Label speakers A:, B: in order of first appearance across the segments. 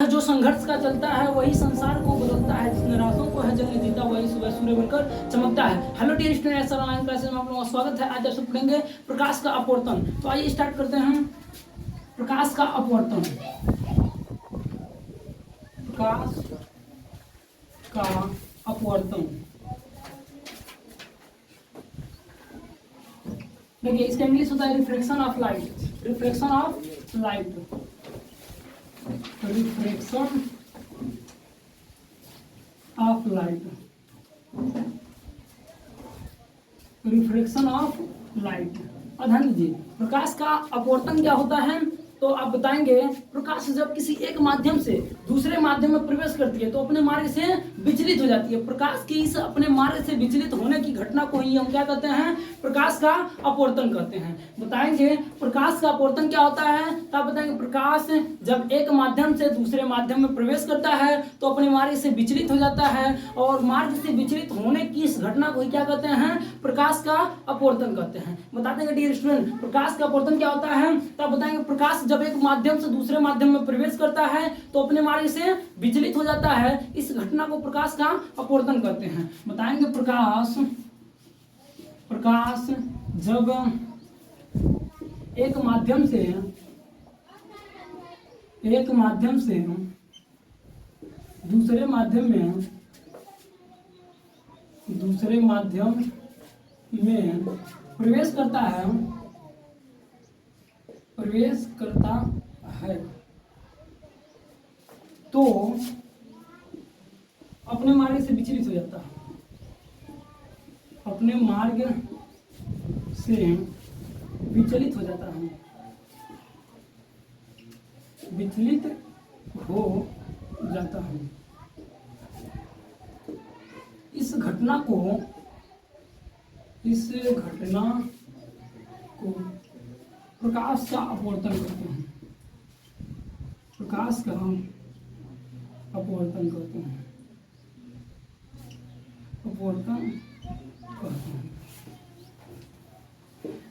A: जो संघर्ष का चलता है वही संसार को बदलता है, जिसने रातों को है जल जीता वही सुबह सूर्य बनकर चमकता है। Hello dear students, online classes में आप लोगों का स्वागत है। आज आप पढ़ेंगे प्रकाश का अपवर्तन। तो आइए स्टार्ट करते हैं। प्रकाश का अपवर्तन, प्रकाश का अपवर्तन। देखिए इसका इंग्लिश होता है reflection of light, reflection of light, reflection of light, reflection of light. ध्यान दीजिए, प्रकाश का अपवर्तन क्या होता है तो आप बताएंगे प्रकाश जब किसी एक माध्यम से दूसरे माध्यम में प्रवेश करती है तो अपने मार्ग से विचलित हो जाती है। प्रकाश की इस अपने मार्ग से विचलित होने की घटना को ही हम क्या कहते हैं, प्रकाश का अपवर्तन कहते हैं। बताएंगे प्रकाश का अपवर्तन क्या होता है तो आप बताएंगे प्रकाश जब एक माध्यम से दूसरे माध्यम में प्रवेश करता है तो अपने मार्ग से विचलित हो जाता है, और मार्ग से विचलित होने की इस घटना को ही क्या कहते हैं, प्रकाश का अपवर्तन कहते हैं। बताते हैं डियर स्टूडेंट, प्रकाश का अपवर्तन क्या होता है तो आप बताएंगे प्रकाश जब एक माध्यम से दूसरे माध्यम में प्रवेश करता है तो अपने मार्ग से विचलित हो जाता है, इस घटना को प्रकाश का अपवर्तन कहते हैं। बताएंगे प्रकाश जब एक माध्यम से दूसरे माध्यम में प्रवेश करता है तो अपने मार्ग से विचलित हो जाता है, अपने मार्ग से विचलित हो जाता है, विचलित हो जाता है। इस घटना को प्रकाश का अपवर्तन करते हैं, प्रकाश का अपवर्तन करते हैं, अपवर्तन कहते हैं।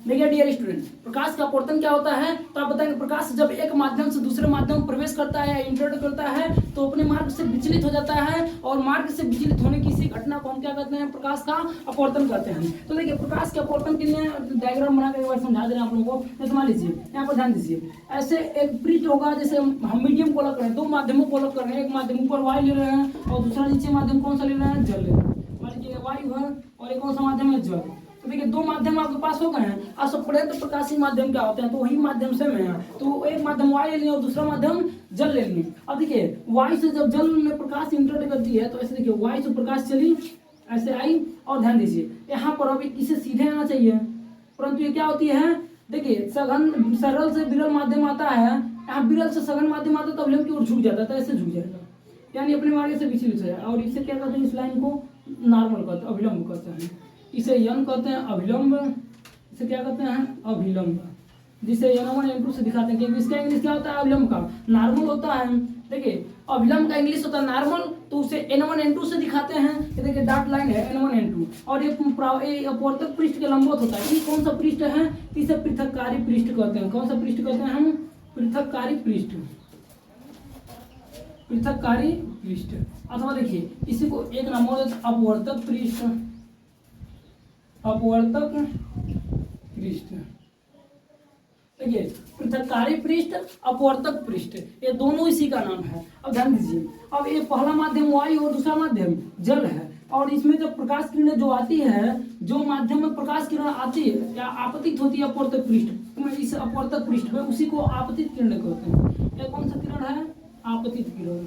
A: देखिए डियर स्टूडेंट, प्रकाश का अपवर्तन क्या होता है तो आप बताएंगे प्रकाश जब एक माध्यम से दूसरे माध्यम में प्रवेश करता है या इंटरएक्ट करता है तो अपने मार्ग से विचलित हो जाता है, और मार्ग से विचलित होने की इसी घटना को हम क्या कहते हैं, प्रकाश का अपवर्तन कहते हैं। तो देखिए प्रकाश के अपवर्तन के लिए डायग्राम बनाकर एक बार समझा दे रहे हैं आप लोगों को। जैसे मान लीजिए यहाँ पर ध्यान दीजिए, ऐसे एक पृष्ठ होगा, जैसे हम मीडियम को अलग कर रहे हैं, दो माध्यमों को अलग कर रहे हैं, एक माध्यम ऊपर वायु ले रहे हैं और दूसरा नीचे माध्यम कौन सा ले रहे हैं, जल ले रहे हैं। मान लीजिए वायु है और एक कौन सा माध्यम है, जल। तो देखिए दो माध्यम आपके पास हो गए हैं। आप सब पढ़े तो प्रकाशीय माध्यम क्या होते हैं, तो वही माध्यम से में है, तो एक माध्यम वायु ले लेंगे और दूसरा माध्यम जल ले लेंगे। अब देखिए वायु से जब जल में प्रकाश इंटरएक्ट करती है तो ऐसे देखिए वायु से प्रकाश चली, ऐसे आई, और ध्यान दीजिए यहाँ पर अभी इसे सीधे आना चाहिए, परंतु ये क्या होती है, देखिए सघन सरल से विरल माध्यम आता है, यहाँ विरल से सघन माध्यम आता है तो अविलंब की ओर झुक जाता है, तो ऐसे झुक जाएगा, यानी अपने मार्ग से विचलित हो जाए। और इसे क्या कहते हैं, इस लाइन को नॉर्मल कहते हैं, अभिलंब कहते हैं, इसे यन कहते हैं अभिलंब, इसे क्या कहते हैं, अभिलंब, जिसे n1 n2 से दिखाते हैं, क्योंकि इसका इंग्लिश क्या होता है, अभिलंब का नॉर्मल होता है। देखिए अभिलंब का इंग्लिश होता है नॉर्मल, तो उसे n1 n2 से दिखाते हैं। ये देखिए डॉट लाइन है n1 n2, और ये अपवर्तक पृष्ठ के लंबवत होता है। ये कौन सा पृष्ठ है, इसे पृथककारी पृष्ठ कहते हैं। कौन सा पृष्ठ कहते हैं हम, पृथककारी पृष्ठ, पृथककारी पृष्ठ। अथवा देखिए इसी को एक नाम होता है अपवर्तक पृष्ठ, अपवर्तक पृष्ठ। देखिए पृथककारी पृष्ठ, अपवर्तक पृष्ठ, ये दोनों इसी का नाम है। अब ध्यान दीजिए, अब ये पहला माध्यम वायु और दूसरा माध्यम जल है, और इसमें जब प्रकाश किरणें जो आती है, जो माध्यम में प्रकाश किरण आती है या आपतित होती है अपवर्तक पृष्ठ, तो इस अपवर्तक पृष्ठ में उसी को आपतित किरणें कहते हैं। ये कौन सा किरण है, आपतित किरण,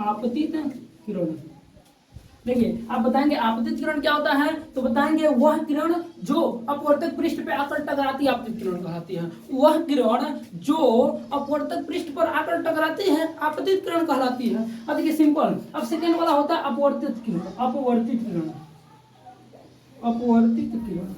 A: आपतित किरण। देखिए आप बताएंगे आपतित किरण क्या होता है तो बताएंगे वह किरण जो अपवर्तक पृष्ठ पे आकर टकराती है, आपतित किरण कहलाती है। वह किरण जो अपवर्तक पृष्ठ पर आकर टकराती है आपतित किरण कहलाती है। अब देखिए सिंपल, अब सेकेंड वाला होता है अपवर्तित किरण, अपवर्तित किरण, अपवर्तित किरण।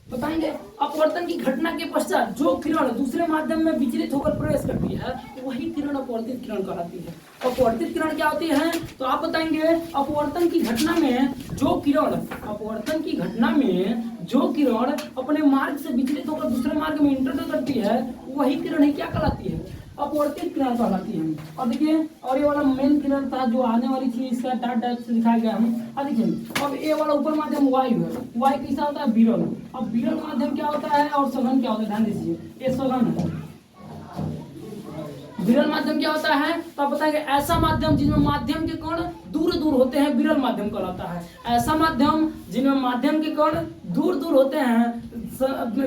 A: बताएंगे अपवर्तन की घटना के पश्चात जो किरण दूसरे माध्यम में विचलित होकर प्रवेश करती है वही किरण अपवर्तित किरण कहलाती है। अपवर्तित किरण क्या होती है तो आप बताएंगे अपवर्तन की घटना में जो किरण, अपवर्तन की घटना में जो किरण अपने मार्ग से विचलित होकर दूसरे मार्ग में इंटर करती है वही किरण ही क्या कहलाती है, अपवर्तित किरण कहलाती है। और देखिए, और ये वाला मेन किरण था जो आने वाली थी, इसका डॉट डॉट से दिखाया गया हम। अब देखिए, अब ये वाला ऊपर माध्यम वायु है, वायु कैसा होता है, विरल। अब विरल माध्यम क्या होता है और सघन क्या होता है, ध्यान दीजिए, ये सघन है। विरल माध्यम क्या होता है, तो आप बताएंगे ऐसा माध्यम जिनमें माध्यम के कण दूर दूर होते हैं विरल माध्यम कहलाता है। ऐसा माध्यम जिनमें माध्यम के कण दूर दूर होते हैं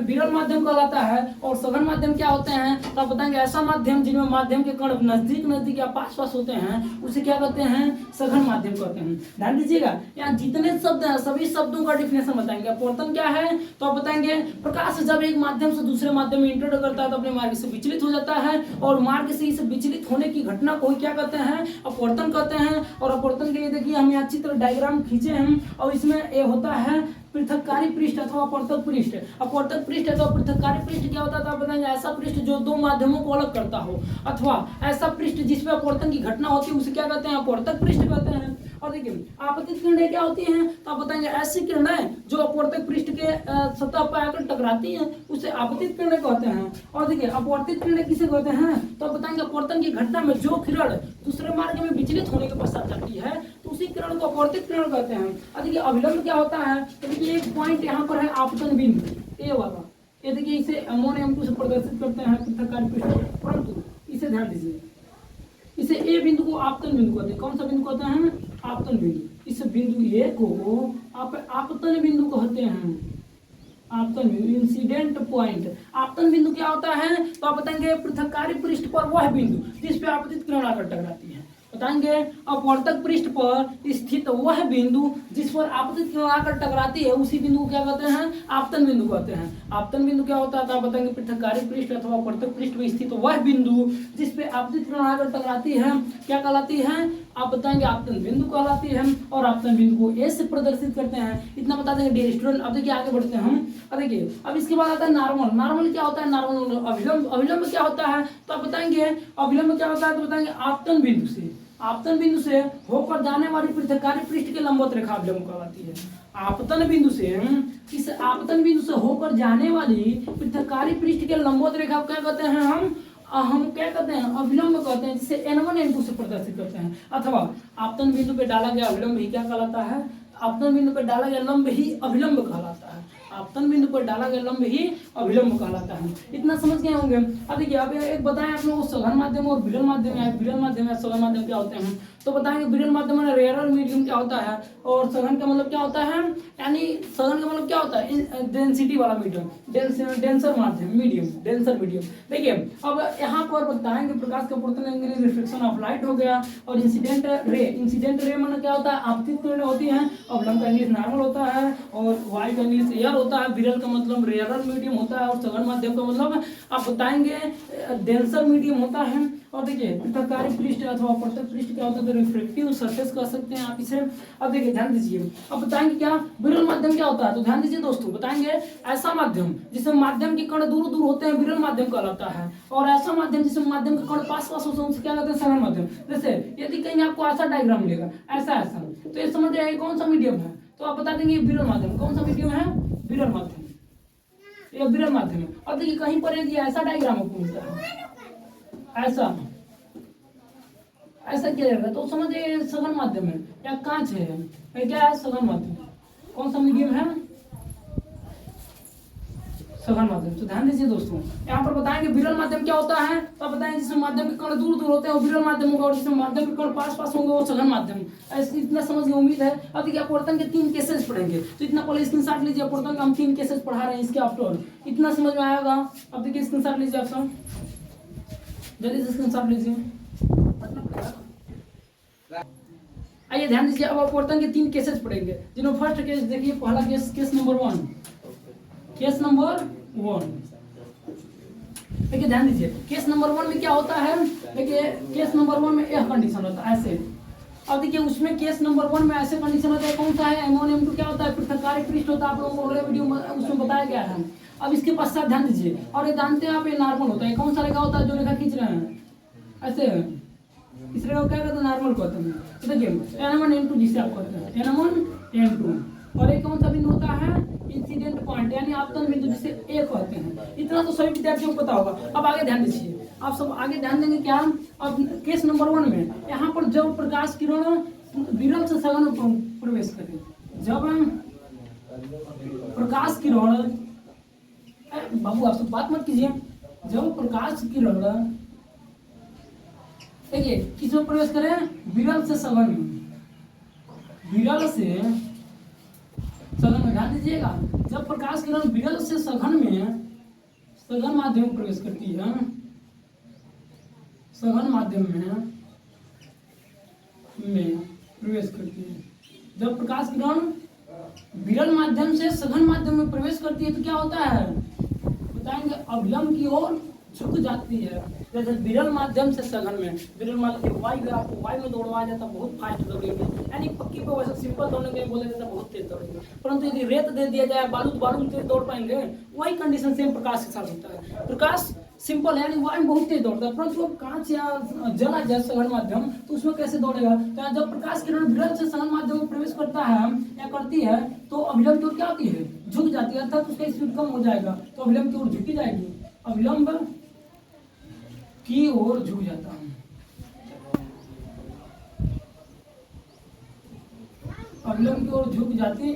A: विरल माध्यम कहलाता है। और सघन माध्यम क्या होते हैं, तो आप बताएंगे ऐसा माध्यम जिनमें माध्यम के कण नजदीक नजदीक या पास पास होते हैं उसे क्या कहते हैं, सघन माध्यम कहते हैं। ध्यान दीजिएगा, यहाँ जितने शब्द हैं सभी शब्दों का डिफिनेशन बताएंगे। अपवर्तन क्या है, तो आप बताएंगे प्रकाश जब एक माध्यम से दूसरे माध्यम में इंटर करता है तो अपने मार्ग से विचलित हो जाता है, और मार्ग से इस विचलित होने की घटना को क्या कहते हैं, अपवर्तन कहते हैं। और अपवर्तन के लिए देखिए हम यहाँ चित्र डायग्राम खींचे हैं, और इसमें ये होता है पृथककारी पृष्ठ अथवा अपवर्तक पृष्ठ। अपवर्तक पृष्ठ अथवा पृथककारी पृष्ठ क्या होता है, तो आप बताएंगे ऐसा पृष्ठ जो दो माध्यमों को अलग करता हो, अथवा ऐसा पृष्ठ जिसमें अपवर्तन की घटना होती है उसे क्या कहते हैं, अपवर्तक पृष्ठ कहते हैं। और देखिए आपतित किरणें क्या होती हैं, तो आप बताएंगे ऐसी किरणें जो अपवर्तक पृष्ठ के सतह पर आकर टकराती हैं उसे आपतित किरणें कहते हैं। और देखिए अपवर्तित किरणें किसे कहते हैं, तो आप बताएंगे अपवर्तन की घटना में जो किरण दूसरे मार्ग में विचलित होने के पश्चात जाती है तो उसी किरण को अपवर्तित किरण कहते हैं। और देखिए अभिलंब क्या होता है, तो देखिए एक पॉइंट यहाँ पर है आपतन बिंदु, ये वाला, ये देखिए इसे M1 M2 से प्रदर्शित करते हैं पृथककारी पृष्ठ, परंतु इसे ध्यान दीजिए, इसे ए बिंदु को आपतन बिंदु कहते हैं। कौन सा बिंदु कहते हैं, आपतन बिंदु। इस बिंदु ए को आप आपतन बिंदु कहते हैं, आपतन बिंदु, इंसिडेंट पॉइंट। आपतन बिंदु क्या होता है, तो आप बताएंगे पृथककारी पृष्ठ पर वह बिंदु जिस पे आपतित किरण आकर टकराती है। बताएंगे अपवर्तक पृष्ठ पर स्थित वह बिंदु जिस पर आपतित किरण आकर टकराती है उसी बिंदु को क्या कहते हैं, आपतन बिंदु कहते हैं। आपतन बिंदु क्या होता है, तो आप बताएंगे पृथककारी पृष्ठ अथवा अपवर्तक पृष्ठ पर स्थित वह बिंदु जिस पे आपतित किरण आकर टकराती है क्या कहलाती है, आप बताएंगे आपतन बिंदु कहलाती है। और आपतन बिंदु को ए से प्रदर्शित करते हैं, इतना बता देंगे डियर स्टूडेंट। अब देखिए आगे बढ़ते हैं हम। अब देखिए अब इसके बाद आता है नॉर्मल। नॉर्मल क्या होता है, नॉर्मल अभिलंब। अभिलंब क्या होता है, तो आप बताएंगे अभिलंब क्या होता है, तो बताएंगे आपतन बिंदु से, आपतन बिंदु से होकर जाने वाली पृथककारी पृष्ठ के लंबवत रेखा अभिलंब कहलाती है। आपतन बिंदु से, इस आपतन बिंदु से होकर जाने वाली पृथककारी पृष्ठ के लंबवत रेखा क्या कहते हैं, हम क्या कहते हैं, अभिलंब कहते हैं, जिसे N1 N2 से प्रदर्शित करते हैं। अथवा आपतन बिंदु पे डाला गया अभिलंब ही क्या कहलाता है, आपतन बिंदु पर डाला गया लंब ही अभिलंब कहलाता है। आपतन बिंदु पर डाला गया लंब ही अभिलंब कहलाता है। इतना समझ गए होंगे। अब देखिए अब एक बताएं आप लोगों को सघन माध्यम और विरल माध्यम है। विरल माध्यम या सघन माध्यम क्या होते हैं, तो बताएंगे विरल माध्यम में रेयर मीडियम क्या होता है, और सघन का मतलब क्या होता है, यानी सघन का मतलब क्या होता है, डेंसिटी वाला मीडियम, डेंसर माध्यम, मीडियम, डेंसर मीडियम। देखिए अब यहाँ पर बताएंगे प्रकाश का अपवर्तन रिफ्लेक्शन ऑफ लाइट हो गया, और इंसिडेंट रे। इंसिडेंट रे मतलब क्या होता है, आपतित किरणें होती हैं। अभिलंब का इंग्लिश नॉर्मल होता है, और वायु का इंग्लिश एयर होता है। विरल का मतलब रेयर मीडियम होता है, और सघन माध्यम का मतलब आप बताएंगे डेंसर मीडियम होता है। और देखिए पृथककारी पृष्ठ अथवा अपवर्तक पृष्ठ क्या होता है, तो रिफ्लेक्टिव सरफेस कह सकते हैं आप इसे। अब देखिए ध्यान दीजिए, अब बताएंगे क्या विरल माध्यम क्या होता है, तो ध्यान दीजिए दोस्तों, बताएंगे ऐसा माध्यम जिसमें माध्यम के कण दूर दूर होते हैं विरल माध्यम कहलाता है, और ऐसा माध्यम जिसमें माध्यम के कण पास पास होते हैं उसे क्या कहते हैं, सघन माध्यम। जैसे यदि कहीं आपको ऐसा डायग्राम मिलेगा, ऐसा ऐसा, तो ये समझ जाइए कौन सा मीडियम है, तो आप बता देंगे विरल माध्यम। कौन सा मीडियम है, विरल माध्यम, ये विरल माध्यम है। अब देखिए कहीं पर यदि ऐसा डायग्राम आपको मिलता है, ऐसा ऐसा क्या रहेगा, तो समझिए सघन माध्यम है, या कांच है, क्या है, सघन माध्यम। कौन सा मीडियम है, सघन माध्यम। तो ध्यान दीजिए दोस्तों, यहाँ पर बताएंगे विरल माध्यम क्या होता है, तो बताएंगे जिसमें माध्यम के कण दूर दूर होते हैं वो विरल माध्यम होगा, और जिसमें माध्यम के कण पास पास होंगे वो सघन माध्यम। ऐसे इतना समझने उम्मीद है। अब देखिए अपवर्तन के 3 केसेस पढ़ेंगे, तो इतना पहले स्क्रीनशॉट लीजिए। अपवर्तन का हम 3 केसेस पढ़ा रहे हैं इसके आफ्टर, इतना समझ में आएगा। अब देखिए स्क्रीनशॉट लीजिए, आप सब जल्दी से स्क्रीनशॉट लीजिए। आइए ध्यान दीजिए, अब अपवर्तन के 3 केसेस पढ़ेंगे, जिन्होंने फर्स्ट केस देखिए, पहला case, case number 1, case number 1। देखिए ध्यान दीजिए, केस नंबर 1 में क्या होता है, देखिए केस नंबर 1 में यह कंडीशन होता है ऐसे। अब देखिए उसमें केस नंबर 1 में ऐसे कंडीशन होता है, कौन सा है, M1 M2 क्या होता है, पृथककारी पृष्ठ होता है, आप लोगों को अगले वीडियो में उसमें बताया गया है। अब इसके पश्चात ध्यान दीजिए, और ये जानते हैं आप, ये नॉर्मल होता है। कौन सा रेखा होता है जो रेखा खींच रहे हैं ऐसे, इस रेखा को क्या कहते हैं, नॉर्मल कहते हैं। तो देखिए N1 N2 जिसे आप कहते हैं, N1 N2, और एक कौन सा बिंदु होता है, इंसिडेंट पॉइंट, यानी आपतन बिंदु जिसे ए कहते हैं। इतना तो सभी विद्यार्थियों को पता होगा। अब आगे ध्यान दीजिए, आप सब आगे ध्यान देंगे क्या। अब केस नंबर 1 में यहाँ पर जब प्रकाश किरण विरल से सघन में प्रवेश करे, जब प्रकाश किरण, बाबू आप सब बात मत कीजिए, जब प्रकाश किरण देखिए किसमें प्रवेश करें, विरल से सघन में, विरल से सघन में, ध्यान दीजिएगा, जब प्रकाश किरण विरल से सघन में, सघन माध्यम में प्रवेश करती है, सघन माध्यम में प्रवेश करती है, जब प्रकाश किरण विरल माध्यम से सघन माध्यम में प्रवेश करती है तो क्या होता है बताएंगे, अभिलंब की ओर झुक जाती है। जैसे विरल माध्यम से सघन में, विरल माध्यम वायु, अगर आपको वायु में दौड़वाया जाता बहुत फास्ट दौड़ेंगे, यानी पक्की पे वैसे सिंपल दौड़ने के बोले जाता बहुत तेज दौड़ेंगे, परंतु यदि रेत दे दिया जाए, बालू बालू तेज दौड़ पाएंगे। वही कंडीशन सेम प्रकाश के साथ होता है। प्रकाश सिंपल है, यानी वायु बहुत तेज दौड़ता है, परंतु कांच या जल आ जाए सघन माध्यम तो उसमें कैसे दौड़ेगा। तो जब प्रकाश किरण विरल से सघन माध्यम में प्रवेश करता है या करती है तो अभिलंब की ओर क्या होती है, झुक जाती है, अर्थात उसका स्पीड कम हो जाएगा तो अभिलंब की ओर झुकी जाएगी, अभिलंब की ओर झुक जाता है, अभिलंब की ओर झुक जाती,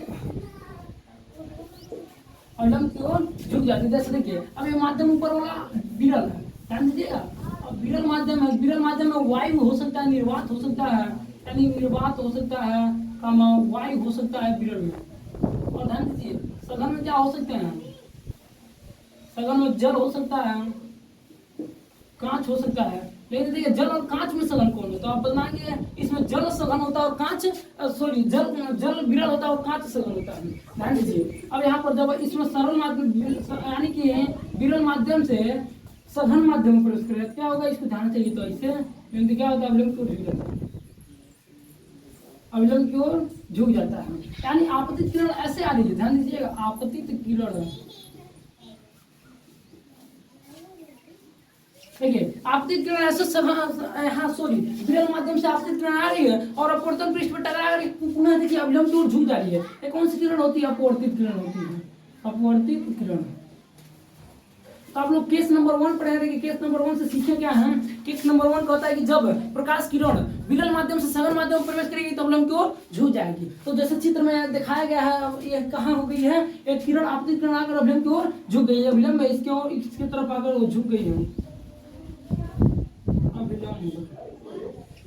A: अभिलंब की ओर झुक जाती। जैसे देखिए अब ये माध्यम ऊपर वाला विरल है, ध्यान दीजिएगा, अब विरल माध्यम है, विरल माध्यम में वायु हो सकता है, निर्वात हो सकता है, यानी निर्वात हो सकता है, वायु हो सकता है विरल में। और ध्यान दीजिए सघन में क्या हो सकते हैं, सघन में जल हो सकता है, कांच हो सकता है। लेकिन देखिए जल और कांच में सघन कौन होता है, आप बताएंगे इसमें जल सघन होता है और कांच सॉरी जल विरल होता है और कांच सघन होता है। ध्यान दीजिए अब यहाँ पर जब इसमें सरल माध्यम यानी कि विरल माध्यम से सघन माध्यम में प्रवेश करेगा क्या होगा, इसको ध्यान चाहिए। तो इससे क्या होता है, अभिलंब की ओर झुक जाता है, अभिलंब की ओर झुक जाता है, यानी आपतित किरण ऐसे आ रही है, ध्यान दीजिएगा, आपतित किरण, देखिए आपतित किरण ऐसे हाँ सॉरी विरल माध्यम से आपतित किरण आ रही है और अपवर्तन पृष्ठ पर टकरा कर पुनः देखिए अभिलंब की ओर झुक जा रही है। ये कौन सी किरण होती है, अपवर्तित किरण होती है, अपवर्तित किरण। तो आप लोग केस नंबर 1 पढ़े रहे, केस नंबर 1 से सीखे क्या है। केस नंबर 1 कहता है कि जब प्रकाश किरण विरल माध्यम से सघन माध्यम में प्रवेश करेगी तो अभिलंब की ओर झुक जाएगी। तो जैसे चित्र में दिखाया गया है, ये कहाँ हो गई है, एक किरण आपतित किरण आकर अभिलंब की ओर झुक गई है, अभिलंब है इसकी ओर, इसकी तरफ आकर वो झुक गई है,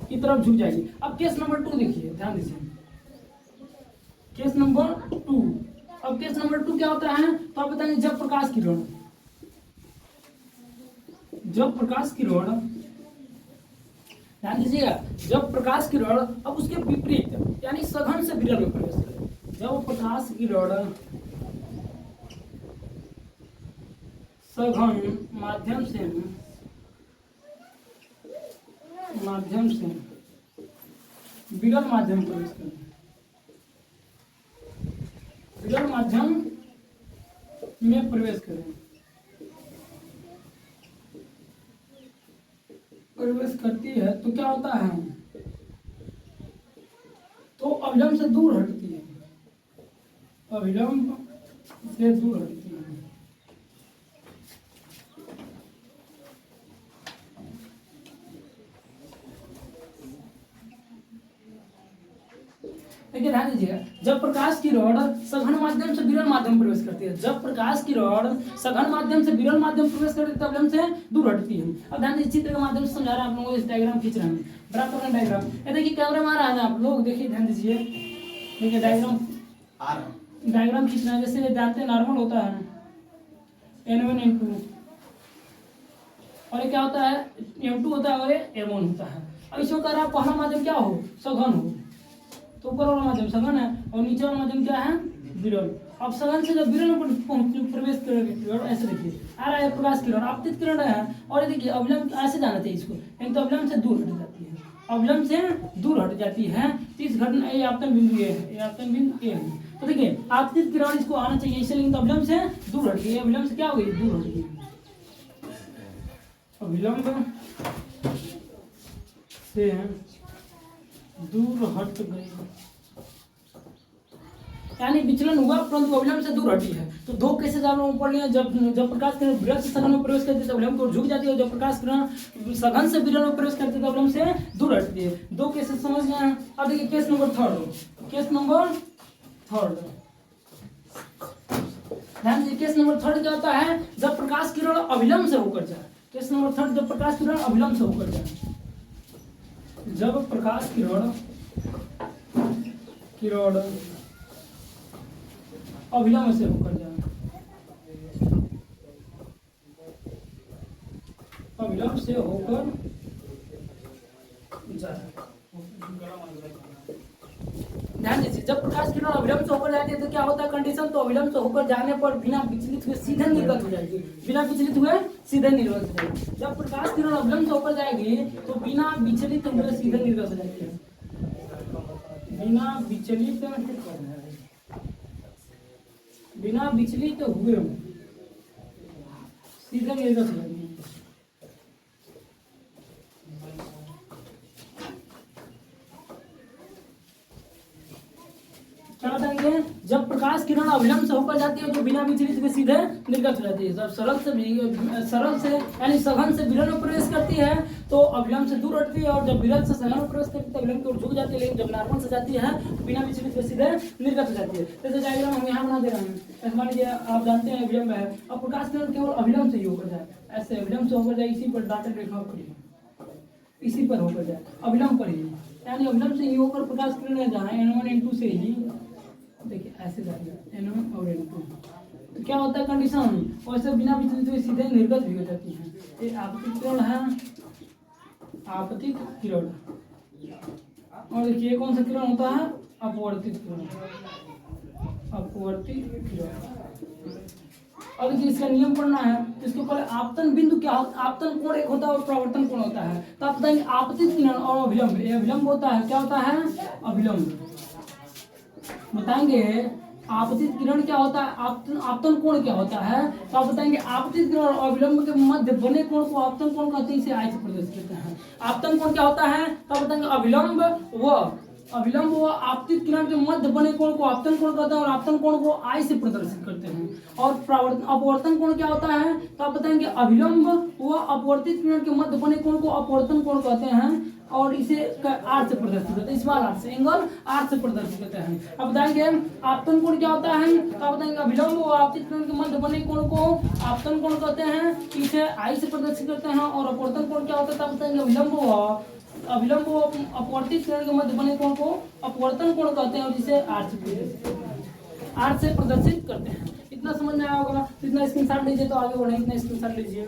A: की तरफ झुक जाएगी। अब केस नंबर 2 देखिए, ध्यान दीजिए, केस नंबर 2। अब केस नंबर 2 क्या होता है, तो आप बताएंगे जब प्रकाश किरण, जब प्रकाश किरण, ध्यान दीजिएगा, जब प्रकाश किरण अब उसके विपरीत यानी सघन से विरल में प्रवेश करे, जब प्रकाश किरण सघन माध्यम से विरल माध्यम प्रवेश करें, विरल माध्यम में प्रवेश करें, प्रवेश करती है तो क्या होता है, तो अभिलंब से दूर हटती है, अभिलंब से दूर हटती है। देखिए ध्यान दीजिएगा, जब प्रकाश की रॉड सघन माध्यम से विरल माध्यम में प्रवेश करती है, जब प्रकाश की रॉड सघन माध्यम से विरल माध्यम में प्रवेश करती है तब अभिलंब से दूर हटती है। अब ध्यान दीजिए चित्र के माध्यम से समझा रहा है आप लोगों को, इस डायग्राम खींच रहे हैं, बराबर का डायग्राम, ये देखिए कैमरा में आ रहा है ना आप लोग, देखिए ध्यान दीजिए, देखिए डायग्राम खींच रहे हैं, जैसे जानते हैं नॉर्मल होता है N1 N2 और ये क्या होता है M2 होता है और ये M1 होता है। अब इसमें कह रहा है पहला माध्यम क्या हो, सघन हो, तो ऊपर वाला माध्यम सघन है और नीचे वाला माध्यम क्या है, विरल। अब सघन से जब विरल में प्रवेश करेंगे ऐसे देखिए आ रहा है प्रकाश किरण, आपतित किरण है और ये देखिए अभिलंब ऐसे जाना चाहिए इसको, लेकिन तो अभिलंब से दूर हट जाती है, अभिलंब से दूर हट जाती है। तो इस घटना ये आपतन बिंदु ए है, ये आपतन बिंदु ए है। तो देखिए आपतित किरण इसको आना चाहिए इसे, लेकिन तो अभिलंब से दूर हट गई, अभिलंब से क्या हो गई, दूर हट गई, अभिलंब से दूर हट गई। यानी विचलन हुआ परंतु अविलंब से दूर हटी है। तो दो केसेस आप लोगों को पढ़ लिया, जब प्रकाश किरण विरल से सघन में प्रवेश करती है तो अविलंब को झुक जाती है, और जब प्रकाश किरण सघन से विरल में प्रवेश करती है तो अविलंब से दूर हटती है। दो केसेस समझ गए हैं। अब देखिए case number third, case number third, ध्यान दीजिए। केस नंबर थर्ड क्या होता है, जब प्रकाश किरण अविलंब से होकर जाए। केस नंबर थर्ड, जब प्रकाश किरण अविलंब से होकर जाए, जब प्रकाश किरण अविलंब से होकर जाए, अविलंब से होकर जाए। ध्यान दीजिए, जब प्रकाश किरण अविलंब से होकर जाती है तो क्या होता है कंडीशन, तो अविलंब से होकर जाने पर बिना विचलित हुए सीधे निर्गत हो जाएगी, बिना विचलित हुए सीधे निर्गत हो जाएगी। जब प्रकाश किरण अविलंब से होकर जाएगी तो बिना विचलित हुए सीधे निर्गत हो जाती है, बिना विचलित हुए सीधे निर्गत हो जाएगी। क्या बताएंगे, जब प्रकाश किरण अविलंब से होकर जाती है तो बिना विचलित हुए सीधे निर्गत हो जाती है। जब सरल से यानी सघन से विरल में प्रवेश करती है तो अविलंब से दूर हटती है, और जब विरल से सघन में प्रवेश करती है तो अविलंब की ओर झुक जाती है, लेकिन जब नॉर्मल से जाती है तो बिना विचलित हुए सीधे निर्गत हो जाती है। जैसे डायग्राम हम यहाँ बना दे रहे हैं, मान लीजिए आप जानते हैं अविलंब है, अब प्रकाश किरण केवल अविलंब से ही होकर जाए, ऐसे अविलंब से होकर जाए, इसी पर डॉटेड रेखा खड़ी, इसी पर होकर जाए, अविलंब पर ही, यानी अविलंब से ही होकर प्रकाश किरण जहाँ N1 N2 से ही, देखिए ऐसे जाएगा N1 और N2, तो क्या होता है कंडीशन, वैसे बिना विचलित हुए सीधे निर्गत भी हो जाती है। ये आपतित किरण है, आपतित किरण, और देखिए कौन सा किरण होता है, अपवर्तित किरण, अपवर्तित किरण। अब देखिए इसका नियम पढ़ना है, इसके पहले आपतन बिंदु क्या होता है, आपतन कोण एक होता है और प्रवर्तन कोण होता है। तो आप बताएंगे आपतित किरण और अभिलंब, ये अभिलंब होता है, क्या होता है, अभिलंब। बताएंगे आपतित किरण क्या होता है, आपतन कोण क्या होता है, तो आप बताएंगे आपतित किरण और अविलंब के मध्य बने कोण को आपतन कोण कहते हैं, इसे आई से प्रदर्शित करते हैं। आपतन कोण क्या होता है, तो आप बताएंगे अविलंब व आपतित किरण के मध्य बने कोण को आपतन कोण कहते हैं, और आपतन कोण को आई से प्रदर्शित करते हैं। और अपवर्तन कोण क्या होता है, तो आप बताएंगे अविलंब व अपवर्तित किरण के मध्य बने कोण को अपवर्तन कोण कहते हैं, और इसे आर से प्रदर्शित करते हैं, स्मॉल आर से, एंगल आर से प्रदर्शित करते हैं। अब बताएंगे आपतन कोण क्या होता है, तो आप बताएंगे अविलंब व आपतित किरण के मध्य बने कोण को आपतन कोण कहते हैं, इसे आई से प्रदर्शित करते हैं। और अपवर्तन कोण क्या होता है, तो आप बताएंगे अविलंब व अपवर्तित किरण के मध्य बने कोण को अपवर्तन कोण कहते हैं, और जिसे आर से प्रदर्शित करते हैं। इतना समझ में आया होगा, इतना स्क्रीनशॉट लीजिए तो आगे बढ़े, इतना स्क्रीनशॉट लीजिए।